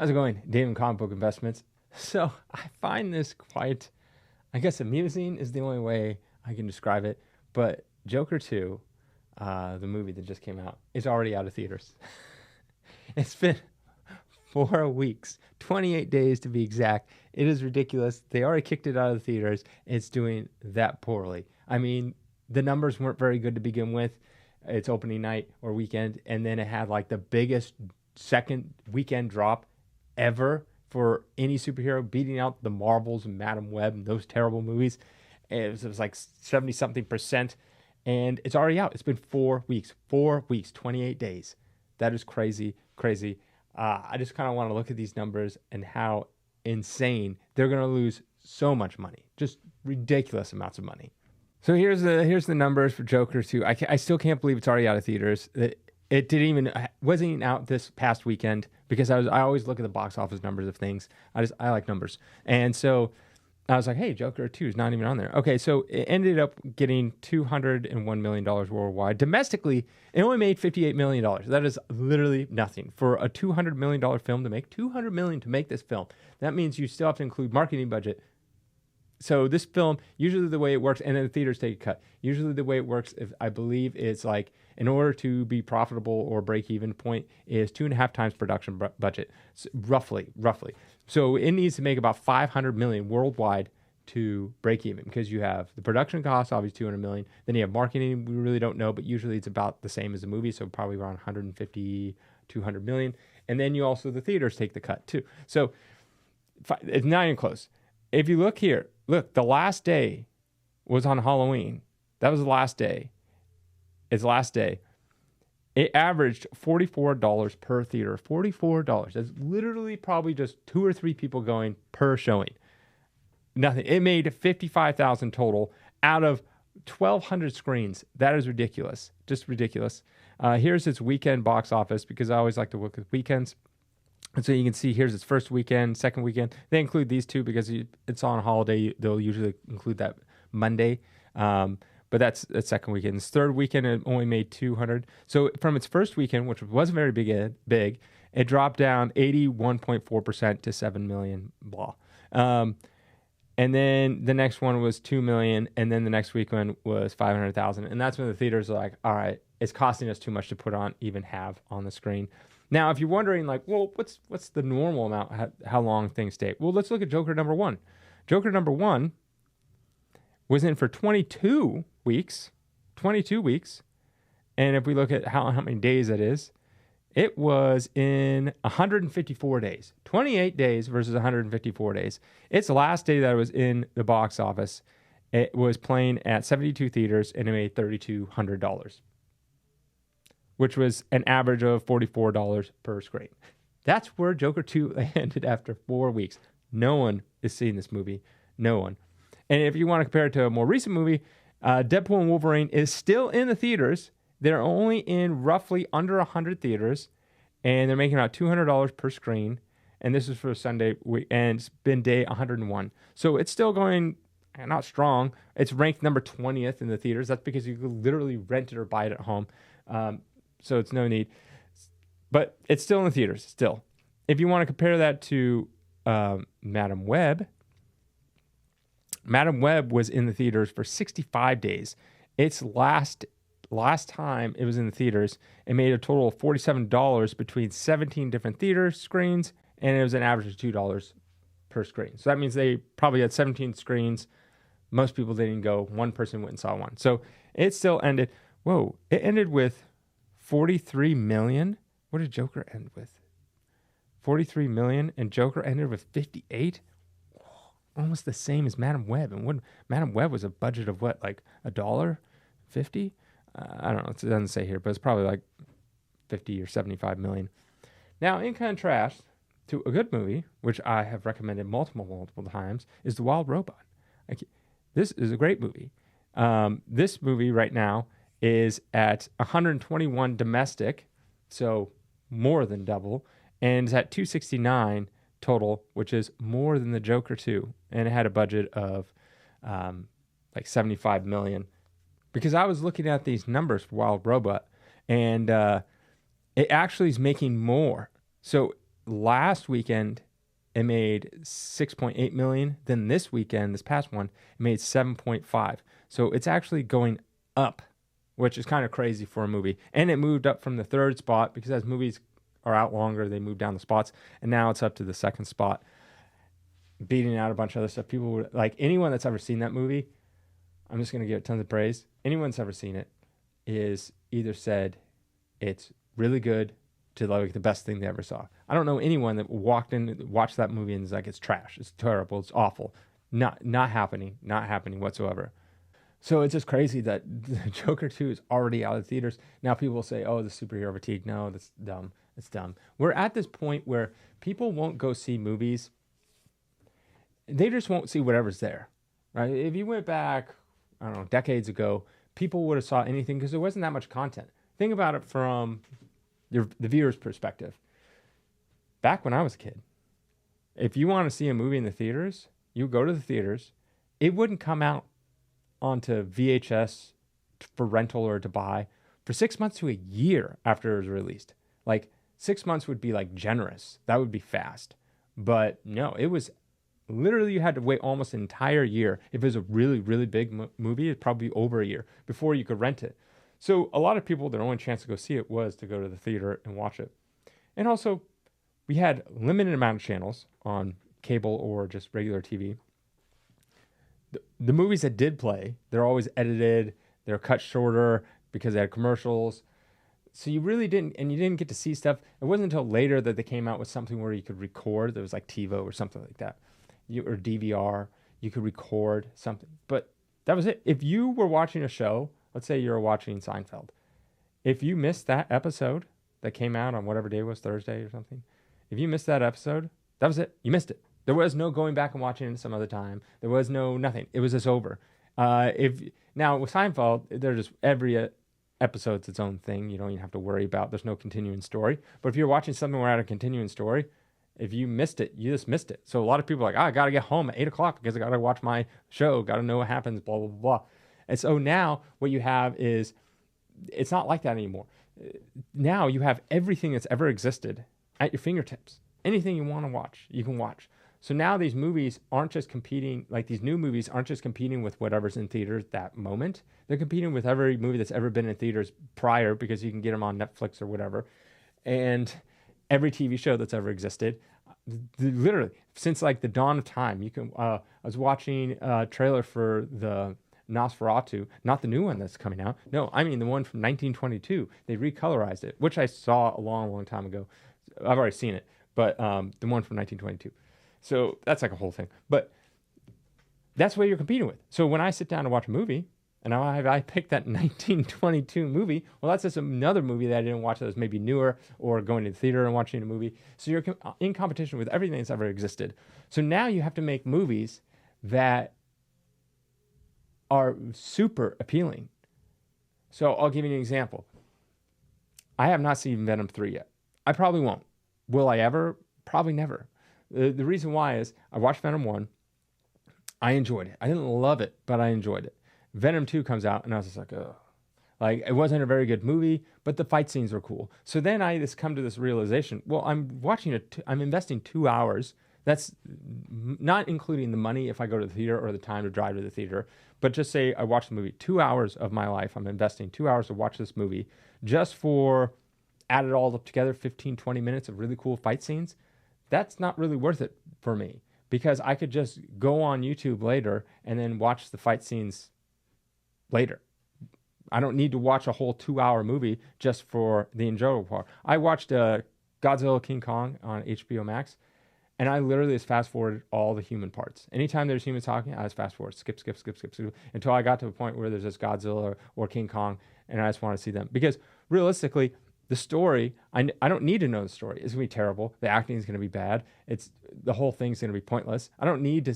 How's it going? Dave and Comic Book Investments. So I find this quite, I guess amusing is the only way I can describe it. But Joker 2, the movie that just came out, is already out of theaters. It's been 4 weeks, 28 days to be exact. It is ridiculous. They already kicked it out of the theaters. It's doing that poorly. I mean, the numbers weren't very good to begin with. It's opening night or weekend, and then it had like the biggest second weekend drop ever for any superhero, beating out the Marvels and Madam Web and those terrible movies. It was like 70 something percent, and it's already out. It's been 4 weeks, 28 days. That is crazy, crazy. I just kind of want to look at these numbers and how insane they're going to lose so much money, just ridiculous amounts of money. So here's the numbers for Joker 2. I still can't believe it's already out of theaters. It wasn't even out this past weekend because I always look at the box office numbers of things. I like numbers. And so I was like, hey, Joker 2 is not even on there. Okay, so it ended up getting $201 million worldwide. Domestically, it only made $58 million. That is literally nothing. For a $200 million film to make, $200 million to make this film, that means you still have to include marketing budget. So this film, usually the way it works, and then the theaters take a cut. Usually the way it works, I believe, is like in order to be profitable or break even point is 2.5 times production budget, so roughly. So it needs to make about 500 million worldwide to break even because you have the production costs, obviously 200 million. Then you have marketing, we really don't know, but usually it's about the same as the movie, so probably around 150, 200 million. And then you also, the theaters take the cut too. So it's not even close. If you look here, the last day was on Halloween. That was the last day. It's the last day. It averaged $44 per theater. $44. That's literally probably just 2 or 3 people going per showing. Nothing. It made $55,000 total out of 1,200 screens. That is ridiculous. Just ridiculous. Here's its weekend box office because I always like to look at weekends. And so you can see here's its first weekend, second weekend. They include these two because it's on a holiday. They'll usually include that Monday. But that's second weekend. Its third weekend, it only made 200. So from its first weekend, which wasn't very big, it dropped down 81.4% to 7 million, blah. And then the next one was 2 million. And then the next weekend was 500,000. And that's when the theaters are like, all right, it's costing us too much to put on, even have on the screen. Now, if you're wondering, like, well, what's the normal amount, how long things stay? Well, let's look at Joker number 1. Joker number 1 was in for 22 weeks. And if we look at how many days that is, it was in 154 days. 28 days versus 154 days. Its last day that it was in the box office, it was playing at 72 theaters, and it made $3,200. Which was an average of $44 per screen. That's where Joker 2 ended after 4 weeks. No one is seeing this movie. No one. And if you want to compare it to a more recent movie, Deadpool and Wolverine is still in the theaters. They're only in roughly under 100 theaters, and they're making about $200 per screen. And this is for Sunday, and it's been day 101. So it's still going, not strong. It's ranked number 20th in the theaters. That's because you could literally rent it or buy it at home. So it's no need. But it's still in the theaters, still. If you want to compare that to Madam Web was in the theaters for 65 days. Its last time it was in the theaters, it made a total of $47 between 17 different theater screens, and it was an average of $2 per screen. So that means they probably had 17 screens. Most people didn't go. One person went and saw one. So it still ended. Whoa. It ended with 43 million. What did Joker end with? 43 million, and Joker ended with 58. Almost the same as Madam Web. And Madam Web was a budget of what, like $1.50? I don't know. It doesn't say here, but it's probably like 50 or 75 million. Now, in contrast to a good movie, which I have recommended multiple times, is The Wild Robot. This is a great movie. This movie right now is at 121 domestic, so more than double, and it's at 269 total, which is more than the Joker 2, and it had a budget of like 75 million. Because I was looking at these numbers for Wild Robot, and it actually is making more. So last weekend it made 6.8 million. Then this weekend, this past one, it made 7.5. So it's actually going up, which is kind of crazy for a movie. And it moved up from the third spot because as movies are out longer, they move down the spots. And now it's up to the second spot, beating out a bunch of other stuff. People would, like anyone that's ever seen that movie, I'm just going to give it tons of praise. Anyone that's ever seen it is either said it's really good to like the best thing they ever saw. I don't know anyone that walked in, watched that movie and is like, it's trash, it's terrible, it's awful. Not happening whatsoever. So it's just crazy that Joker 2 is already out of theaters. Now people will say, oh, the superhero fatigue. No, that's dumb. It's dumb. We're at this point where people won't go see movies. They just won't see whatever's there, right? If you went back, I don't know, decades ago, people would have saw anything because there wasn't that much content. Think about it from the viewer's perspective. Back when I was a kid, if you want to see a movie in the theaters, you go to the theaters. It wouldn't come out onto VHS for rental or to buy for 6 months to a year after it was released. Like 6 months would be like generous. That would be fast. But no, it was literally you had to wait almost an entire year. If it was a really, really big movie, it'd probably be over a year before you could rent it. So a lot of people, their only chance to go see it was to go to the theater and watch it. And also, we had limited amount of channels on cable or just regular TV. The movies that did play, they're always edited, they're cut shorter because they had commercials. So you really didn't, and you didn't get to see stuff. It wasn't until later that they came out with something where you could record. There was like TiVo or something like that, or DVR. You could record something, but that was it. If you were watching a show, let's say you were watching Seinfeld, if you missed that episode that came out on whatever day it was, Thursday or something, if you missed that episode, that was it. You missed it. There was no going back and watching it some other time. There was no nothing. It was just over. If now with Seinfeld, they're just every episode's its own thing. You don't even have to worry about. There's no continuing story. But if you're watching something where I had a continuing story, if you missed it, you just missed it. So a lot of people are like, I got to get home at 8 o'clock because I got to watch my show. Got to know what happens. Blah blah blah. And so now what you have is, it's not like that anymore. Now you have everything that's ever existed at your fingertips. Anything you want to watch, you can watch. So now these movies aren't just competing, like these new movies aren't just competing with whatever's in theaters that moment. They're competing with every movie that's ever been in theaters prior because you can get them on Netflix or whatever. And every TV show that's ever existed, literally, since like the dawn of time. You can. I was watching a trailer for the Nosferatu, not the new one that's coming out. No, I mean the one from 1922. They recolorized it, which I saw a long, long time ago. I've already seen it, but the one from 1922. So that's like a whole thing. But that's what you're competing with. So when I sit down to watch a movie, and I picked that 1922 movie, well, that's just another movie that I didn't watch that was maybe newer, or going to the theater and watching a movie. So you're in competition with everything that's ever existed. So now you have to make movies that are super appealing. So I'll give you an example. I have not seen Venom 3 yet. I probably won't. Will I ever? Probably never. The reason why is I watched Venom 1. I enjoyed it. I didn't love it, but I enjoyed it. Venom 2 comes out, and I was just like, ugh. Like, it wasn't a very good movie, but the fight scenes were cool. So then I just come to this realization, well, I'm watching it, I'm investing 2 hours. That's not including the money if I go to the theater or the time to drive to the theater. But just say I watch the movie, 2 hours of my life, I'm investing 2 hours to watch this movie just for, add it all up together, 15, 20 minutes of really cool fight scenes. That's not really worth it for me, because I could just go on YouTube later and then watch the fight scenes later. I don't need to watch a whole 2-hour movie just for the enjoyable part. I watched Godzilla King Kong on HBO Max, and I literally just fast forwarded all the human parts. Anytime there's humans talking, I just fast forward, skip, until I got to a point where there's this Godzilla or King Kong, and I just want to see them. Because realistically, the story, I don't need to know the story. It's going to be terrible. The acting is going to be bad. The whole thing's going to be pointless. I don't need to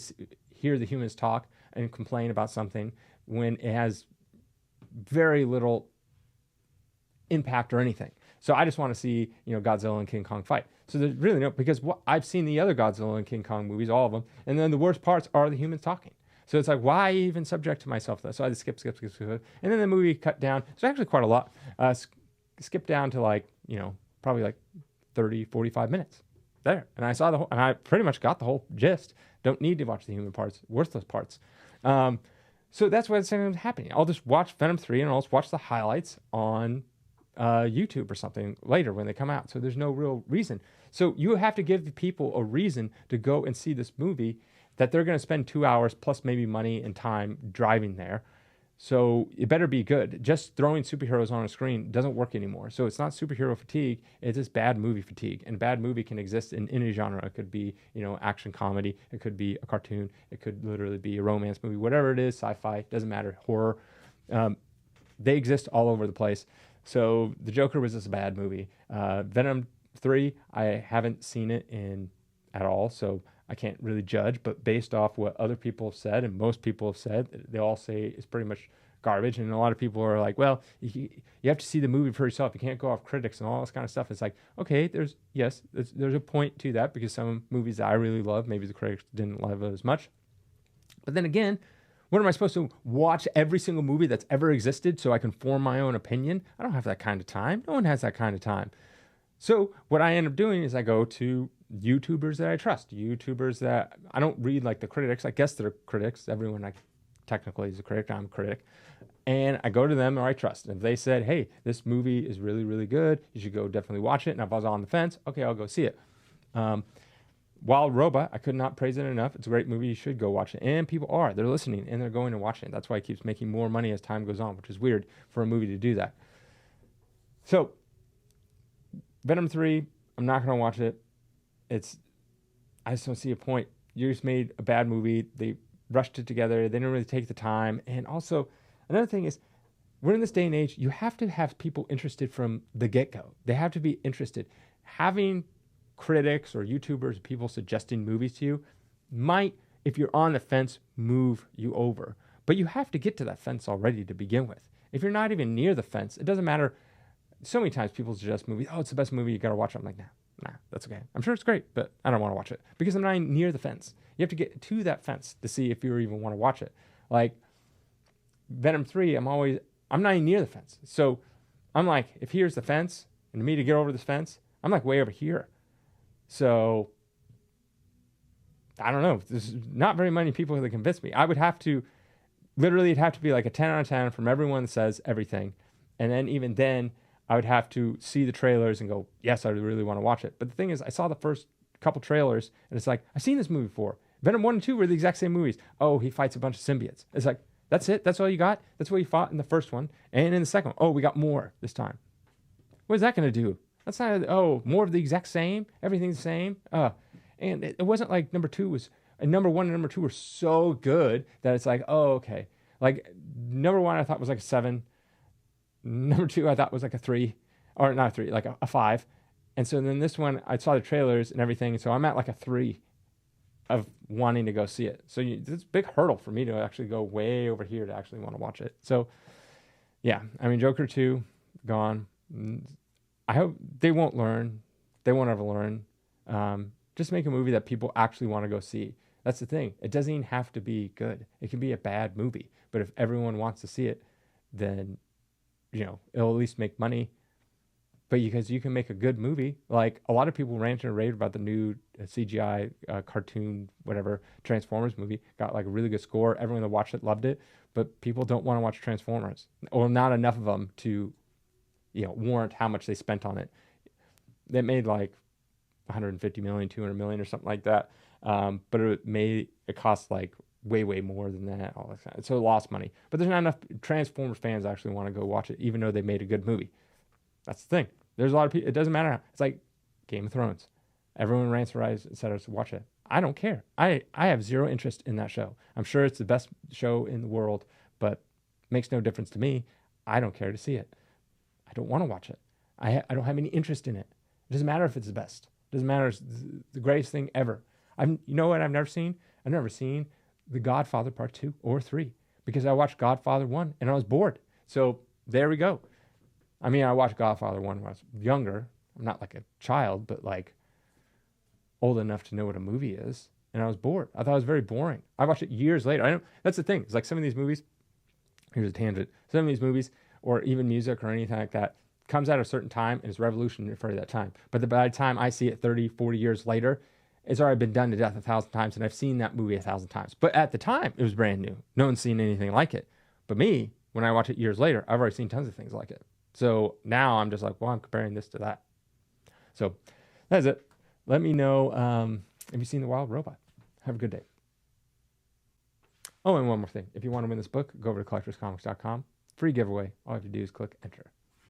hear the humans talk and complain about something when it has very little impact or anything. So I just want to see, Godzilla and King Kong fight. So there's really no, because I've seen the other Godzilla and King Kong movies, all of them, and then the worst parts are the humans talking. So it's like, why even subject to myself to that? So I just skip. And then the movie cut down. It's actually quite a lot. Skip down to probably like 30, 45 minutes. there. And I saw the whole, and I pretty much got the whole gist. Don't need to watch the human parts, worthless parts. So that's what's happening. I'll just watch Venom 3 and I'll just watch the highlights on YouTube or something later when they come out. So there's no real reason. So you have to give the people a reason to go and see this movie that they're going to spend 2 hours plus maybe money and time driving there. So it better be good. Just throwing superheroes on a screen doesn't work anymore. So it's not superhero fatigue. It's just bad movie fatigue. And bad movie can exist in any genre. It could be, action comedy. It could be a cartoon. It could literally be a romance movie. Whatever it is, sci-fi, doesn't matter. Horror. They exist all over the place. So The Joker was just a bad movie. Venom 3, I haven't seen it at all. So I can't really judge, but based off what other people have said, and most people have said, they all say it's pretty much garbage. And a lot of people are like, well, you have to see the movie for yourself. You can't go off critics and all this kind of stuff. It's like, okay, there's a point to that, because some movies that I really love, maybe the critics didn't love it as much. But then again, what am I supposed to watch every single movie that's ever existed so I can form my own opinion? I don't have that kind of time. No one has that kind of time. So what I end up doing is I go to YouTubers that I trust, YouTubers that I don't read like the critics. I guess they're critics. Everyone technically is a critic. I'm a critic. And I go to them or I trust. And if they said, hey, this movie is really, really good, you should go definitely watch it. And if I was on the fence, okay, I'll go see it. Wild Robot, I could not praise it enough. It's a great movie. You should go watch it. And people are. They're listening and they're going and watching it. That's why it keeps making more money as time goes on, which is weird for a movie to do that. So Venom 3, I'm not going to watch it. I just don't see a point. You just made a bad movie. They rushed it together. They didn't really take the time. And also, another thing is, we're in this day and age, you have to have people interested from the get-go. They have to be interested. Having critics or YouTubers, people suggesting movies to you might, if you're on the fence, move you over. But you have to get to that fence already to begin with. If you're not even near the fence, it doesn't matter. So many times people suggest movies. Oh, it's the best movie. You got to watch it. I'm like, nah, that's okay. I'm sure it's great, but I don't want to watch it because I'm not near the fence. You have to get to that fence to see if you even want to watch it. Like Venom 3, I'm not even near the fence. So I'm like, if here's the fence and me to get over this fence, I'm like way over here. So I don't know. There's not very many people that convince me. I would have to, literally, it'd have to be like a 10 out of 10 from everyone that says everything. And then even then, I would have to see the trailers and go, yes, I really want to watch it. But the thing is, I saw the first couple trailers, and it's like, I've seen this movie before. Venom 1 and 2 were the exact same movies. Oh, he fights a bunch of symbiotes. It's like, that's it? That's all you got? That's what you fought in the first one. And in the second one, oh, we got more this time. What is that going to do? That's not, more of the exact same? Everything's the same? And it wasn't like number 1 and number 2 were so good that it's like, oh, okay. Like, number 1 I thought was like a 7. Number 2, I thought was like a 3, or not a 3, like a 5. And so then this one, I saw the trailers and everything. So I'm at like a 3 of wanting to go see it. So it's a big hurdle for me to actually go way over here to actually want to watch it. So yeah, I mean, Joker 2, gone. I hope they won't learn. They won't ever learn. Just make a movie that people actually want to go see. That's the thing. It doesn't even have to be good. It can be a bad movie. But if everyone wants to see it, then it'll at least make money. But because you can make a good movie, like a lot of people ranted and raved about the new CGI cartoon, whatever, Transformers movie, got like a really good score. Everyone that watched it loved it, but people don't want to watch Transformers, or not enough of them to, warrant how much they spent on it. They made like 150 million, 200 million or something like that. But it cost like way more than that. All that kind of, so it lost money. But there's not enough Transformers fans actually want to go watch it, even though they made a good movie. That's the thing. There's a lot of people. It doesn't matter. It's like Game of Thrones. Everyone rants and rides, etc. to watch it. I don't care. I have zero interest in that show. I'm sure it's the best show in the world, but it makes no difference to me. I don't care to see it. I don't want to watch it. I don't have any interest in it. It doesn't matter if it's the best. It doesn't matter. It's the greatest thing ever. You know what I've never seen? I've never seen The Godfather Part 2 or 3 because I watched Godfather 1 and I was bored. So there we go. I mean, I watched Godfather 1 when I was younger. I'm not like a child, but like old enough to know what a movie is. And I was bored. I thought it was very boring. I watched it years later. That's the thing. It's like some of these movies, here's a tangent. Some of these movies, or even music or anything like that, comes at a certain time and is revolutionary for that time. But by the time I see it 30, 40 years later, it's already been done to death 1,000 times, and I've seen that movie 1,000 times. But at the time, it was brand new. No one's seen anything like it. But me, when I watch it years later, I've already seen tons of things like it. So now I'm just like, well, I'm comparing this to that. So that's it. Let me know if you've seen The Wild Robot. Have a good day. Oh, and one more thing. If you want to win this book, go over to collectorscomics.com. Free giveaway. All you have to do is click enter.